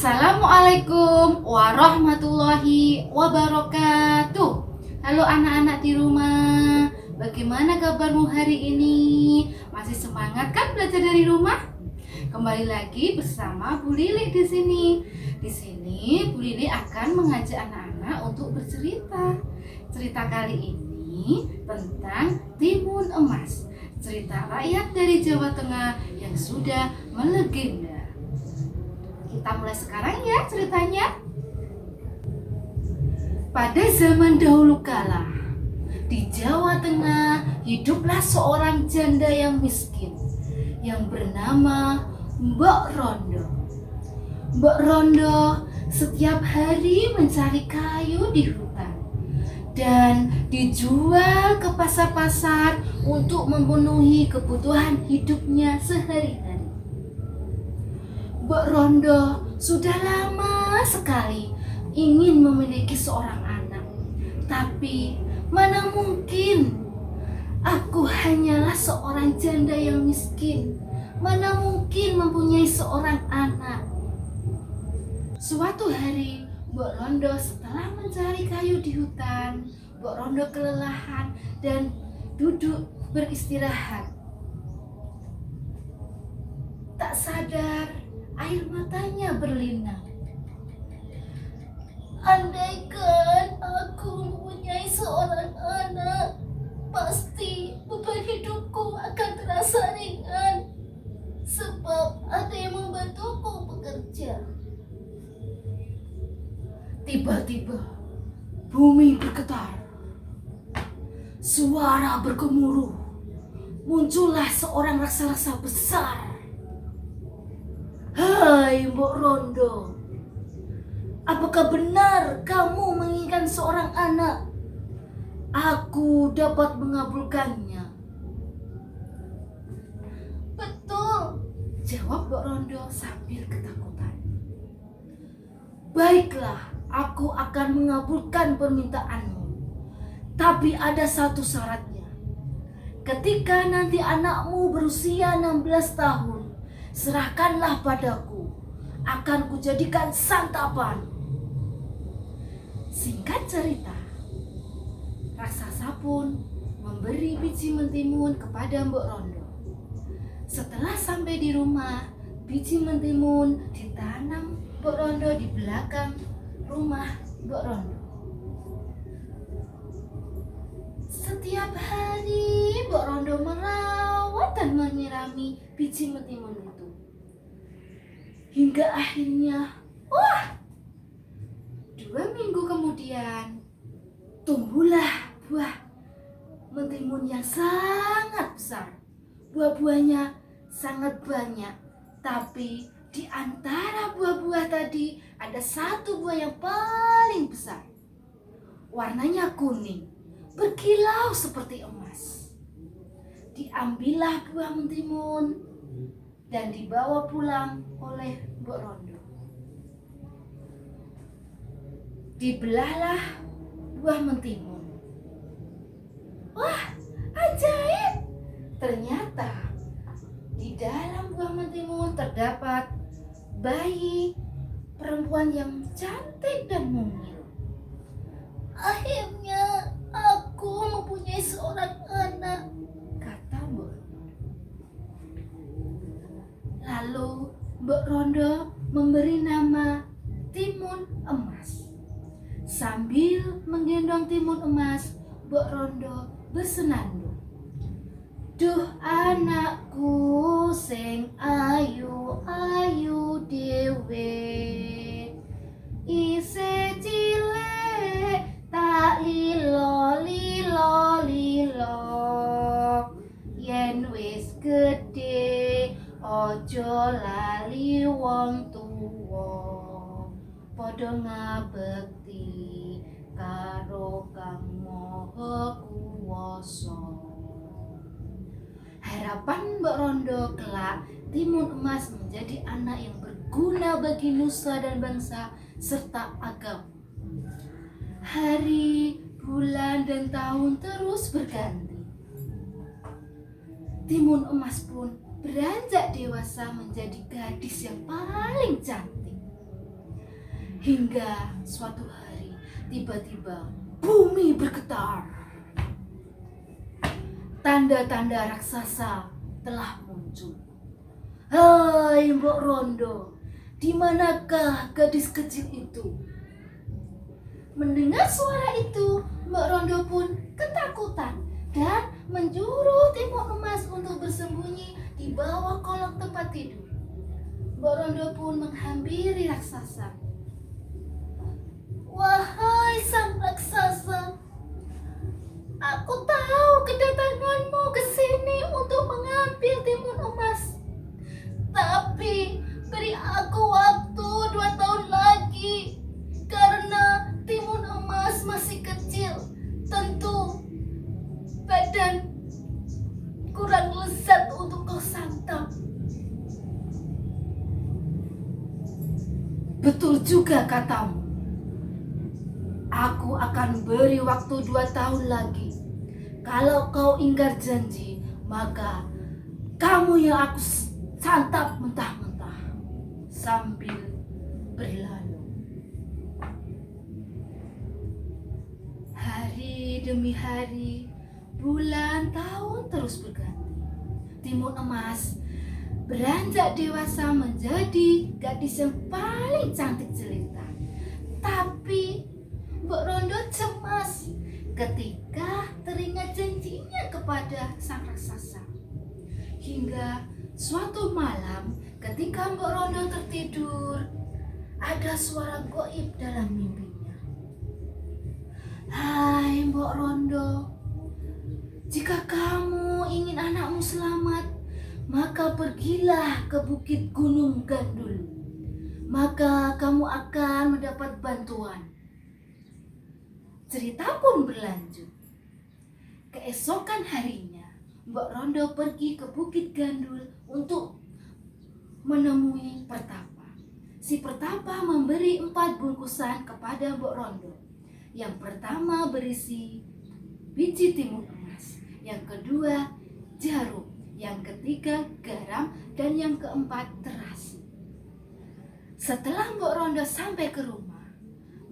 Assalamualaikum warahmatullahi wabarakatuh. Halo anak-anak di rumah, bagaimana kabarmu hari ini? Masih semangat kan belajar dari rumah? Kembali lagi bersama Bu Lili di sini. Di sini Bu Lili akan mengajak anak-anak untuk bercerita. Cerita kali ini tentang Timun Emas. Cerita rakyat dari Jawa Tengah yang sudah melegenda. Kita mulai sekarang ya ceritanya. Pada zaman dahulu kala, di Jawa Tengah hiduplah seorang janda yang miskin yang bernama Mbok Rondo. Mbok Rondo setiap hari mencari kayu di hutan dan dijual ke pasar-pasar untuk memenuhi kebutuhan hidupnya sehari-hari. Mbok Rondo sudah lama sekali ingin memiliki seorang anak. Tapi mana mungkin, aku hanyalah seorang janda yang miskin. Mana mungkin mempunyai seorang anak. Suatu hari Mbok Rondo setelah mencari kayu di hutan, Mbok Rondo kelelahan dan duduk beristirahat. Tak sadar air matanya berlinang. Andaikan aku mempunyai seorang anak, pasti beban hidupku akan terasa ringan, sebab ada yang membantuku bekerja. Tiba-tiba bumi bergetar, suara bergemuruh, muncullah seorang raksasa besar. Hai Mbok Rondo, apakah benar kamu menginginkan seorang anak? Aku dapat mengabulkannya. Betul, jawab Mbok Rondo sambil ketakutan. Baiklah, aku akan mengabulkan permintaanmu. Tapi ada satu syaratnya. Ketika nanti anakmu berusia 16 tahun, serahkanlah padaku, akan kujadikan santapan. Singkat cerita, raksasa pun memberi biji mentimun kepada Mbok Rondo. Setelah sampai di rumah, biji mentimun ditanam Mbok Rondo di belakang rumah Mbok Rondo. Setiap hari Mbok Rondo merawat dan menyirami biji mentimun itu. Hingga akhirnya, 2 minggu kemudian, tumbuhlah buah mentimun yang sangat besar. Buah-buahnya sangat banyak, tapi di antara buah-buah tadi ada satu buah yang paling besar. Warnanya kuning, berkilau seperti emas. Diambillah buah mentimun dan dibawa pulang oleh Mbok Rondo. Dibelahlah buah mentimun. Wah, ajaib! Ternyata di dalam buah mentimun terdapat bayi perempuan yang cantik dan mungil. Akhirnya aku mempunyai seorang anak, kata Mbok Rondo. Lalu Mbok Rondo memberi nama Timun Emas. Sambil menggendong timun emas, Mbok Rondo bersenandung. Duh anakku sing ayu-ayu dhewe, isih cilik tak lilo, yen wis gedhe ojo lali wong tuwa, padha ngabekti karo Kang Maha Kuwasa. Harapan Mbok Rondo kelak Timun Emas menjadi anak yang berguna bagi nusa dan bangsa serta agama. Hari, bulan, dan tahun terus berganti. Timun Emas pun beranjak dewasa menjadi gadis yang paling cantik. Hingga suatu hari tiba-tiba bumi bergetar. Tanda-tanda raksasa telah muncul. Hai Mbok Rondo, di manakah gadis kecil itu? Mendengar suara itu, Mbok Rondo pun ketakutan dan menjuru Timun Emas untuk bersembunyi di bawah kolong tempat tidur. Mbok Rondo pun menghampiri raksasa. Wahai sang raksasa, aku tahu kedatanganmu ke sini untuk mengambil Timun Emas. Tapi beri aku waktu 2 tahun lagi, karena Timun Emas masih kecil. Tentu badan kurang lezat untuk kau santap. Betul juga katamu. Aku akan beri waktu 2 tahun lagi. Kalau kau ingkar janji, maka kamu yang aku santap mentah-mentah sambil berlalu. Hari demi hari, bulan, tahun terus berganti. Timun Emas beranjak dewasa menjadi gadis yang paling cantik jelita. Tapi Mbok Rondo cemas ketika teringat janjinya kepada sang raksasa. Hingga suatu malam ketika Mbok Rondo tertidur, ada suara goib dalam mimpinya. Hai Mbok Rondo, jika kamu ingin anakmu selamat, maka pergilah ke Bukit Gunung Gandul. Maka kamu akan mendapat bantuan. Cerita pun berlanjut. Keesokan harinya, Mbok Rondo pergi ke Bukit Gandul untuk menemui Pertapa. Si Pertapa memberi 4 bungkusan kepada Mbok Rondo. Yang pertama berisi biji timun emas, yang kedua jarum, yang ketiga garam, dan yang keempat terasi. Setelah Mbok Rondo sampai ke rumah,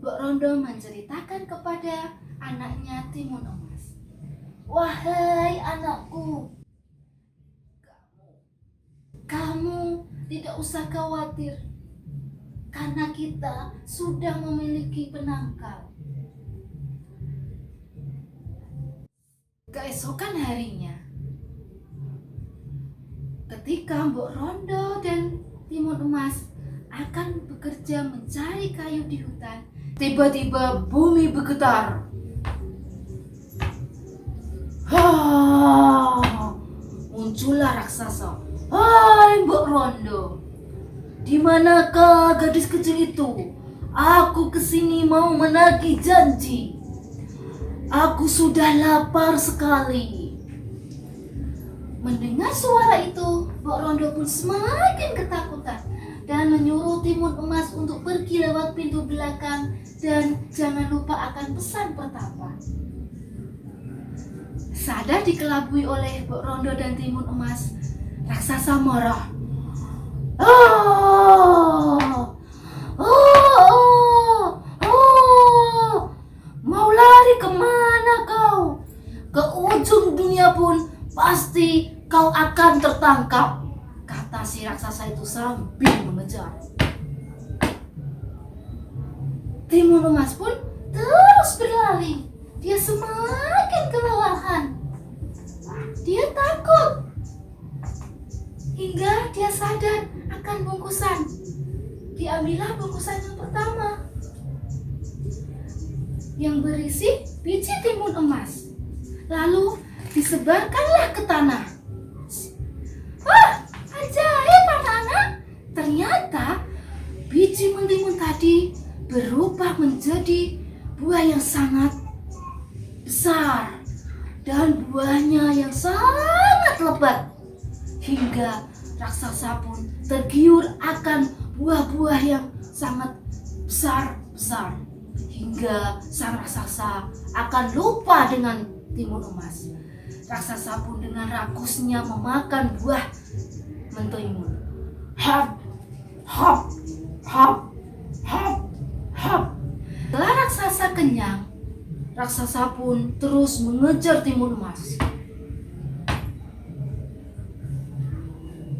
Mbok Rondo menceritakan kepada anaknya Timun Emas. Wahai anakku, kamu tidak usah khawatir, karena kita sudah memiliki penangkal. Keesokan harinya, ketika Mbok Rondo dan Timun Emas akan bekerja mencari kayu di hutan, tiba-tiba bumi bergetar. Muncullah raksasa. Hai Mbok Rondo, di manakah gadis kecil itu? Aku kesini mau menagih janji. Aku sudah lapar sekali. Mendengar suara itu, Mbok Rondo pun semakin ketakutan dan menyuruh Timun Emas untuk pergi lewat pintu belakang dan jangan lupa akan pesan Pertapa. Sadar dikelabui oleh Mbok Rondo dan Timun Emas, raksasa marah. Mau lari kemana kau? Ke ujung dunia pun pasti kau akan tertangkap, kata si raksasa itu sambil mengejar. Timun Emas pun terus berlari. Dia semakin kelelahan. Dia takut. Hingga dia sadar akan bungkusan. Diambillah bungkusan yang pertama, yang berisi biji timun emas. Lalu disebarkanlah ke tanah. Ajaib anak-anak. Ternyata biji mentimun tadi berubah menjadi buah yang sangat besar dan buahnya yang sangat lebat, hingga raksasa pun tergiur akan buah-buah yang sangat besar-besar, hingga sang raksasa akan lupa dengan timun emas. Raksasa pun dengan rakusnya memakan buah mentimun. Hap, hap, hap, hap, Hop! Setelah raksasa kenyang, raksasa pun terus mengejar timun emas.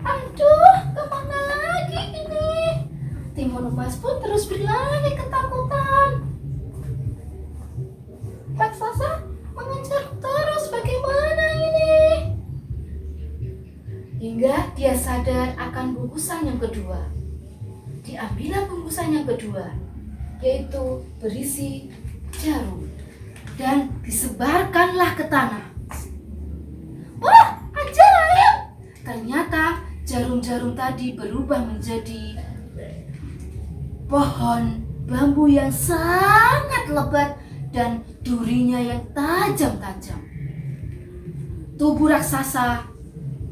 Aduh, kemana lagi ini? Timun emas pun terus berlari ketakutan. Raksasa mengejar terus, bagaimana ini? Hingga dia sadar akan bungkusan yang kedua. Diambillah bungkusan yang kedua, yaitu berisi jarum, dan disebarkanlah ke tanah. Wah, ajaib! Ternyata jarum-jarum tadi berubah menjadi pohon bambu yang sangat lebat dan durinya yang tajam-tajam. Tubuh raksasa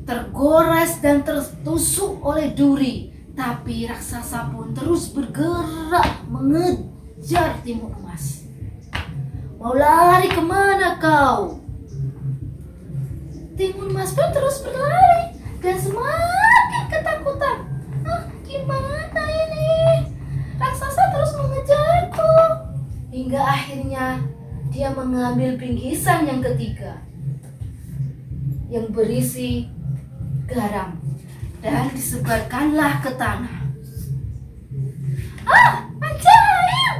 tergores dan tertusuk oleh duri, tapi raksasa pun terus bergerak mengejar timun emas. Mau lari kemana kau? Timun emas pun terus berlari dan semakin ketakutan. Gimana ini? Raksasa terus mengejarku. Hingga akhirnya dia mengambil bingkisan yang ketiga yang berisi garam dan disebarkanlah ke tanah. Ajaib!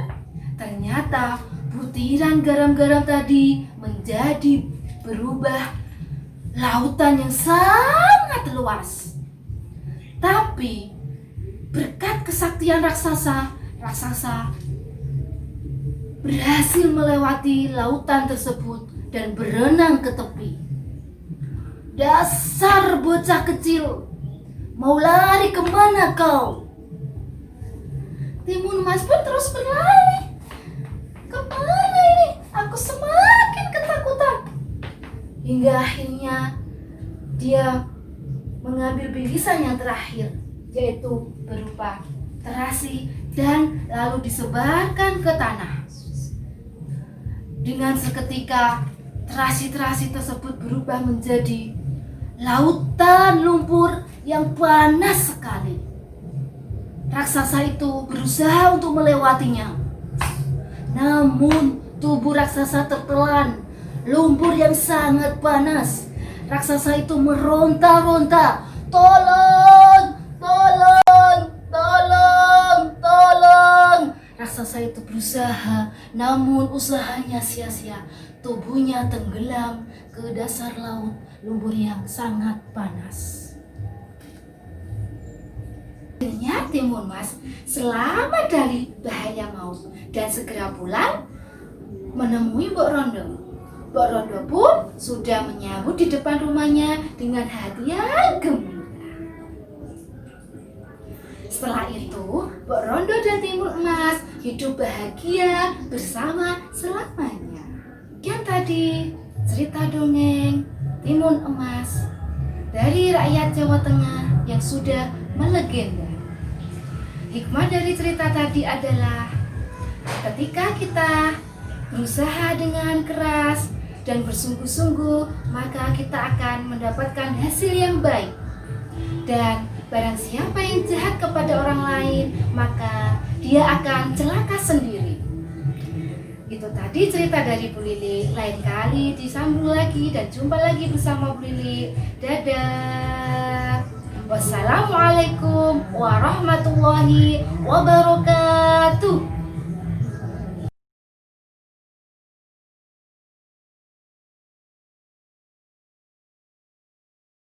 Ternyata butiran garam-garam tadi menjadi berubah lautan yang sangat luas. Tapi berkat kesaktian raksasa berhasil melewati lautan tersebut dan berenang ke tepi. Dasar bocah kecil, mau lari kemana kau? Timun emas pun terus berlari. Kemana ini? Aku semakin ketakutan. Hingga akhirnya dia mengambil bingkisan yang terakhir, yaitu berupa terasi, dan lalu disebarkan ke tanah. Dengan seketika terasi-terasi tersebut berubah menjadi lautan lumpur yang panas sekali. Raksasa itu berusaha untuk melewatinya, namun tubuh raksasa tertelan lumpur yang sangat panas. Raksasa itu meronta-ronta, "Tolong, tolong, tolong, tolong!" Raksasa itu berusaha, namun usahanya sia-sia. Tubuhnya tenggelam ke dasar laut lumpur yang sangat panas. Akhirnya timun emas selamat dari bahaya maut dan segera pulang menemui Mbok Rondo. Mbok Rondo pun sudah menyambut di depan rumahnya dengan hadiah gembira. Setelah itu, Mbok Rondo dan timun emas hidup bahagia bersama selamanya. Sekian tadi cerita dongeng Timun Emas dari rakyat Jawa Tengah yang sudah melegenda. Hikmah dari cerita tadi adalah ketika kita berusaha dengan keras dan bersungguh-sungguh, maka kita akan mendapatkan hasil yang baik. Dan barang siapa yang jahat kepada orang lain, maka dia akan celaka sendiri. Itu tadi cerita dari Bu Lili. Lain kali disambung lagi dan jumpa lagi bersama Bu Lili. Dadah. Wassalamualaikum warahmatullahi wabarakatuh.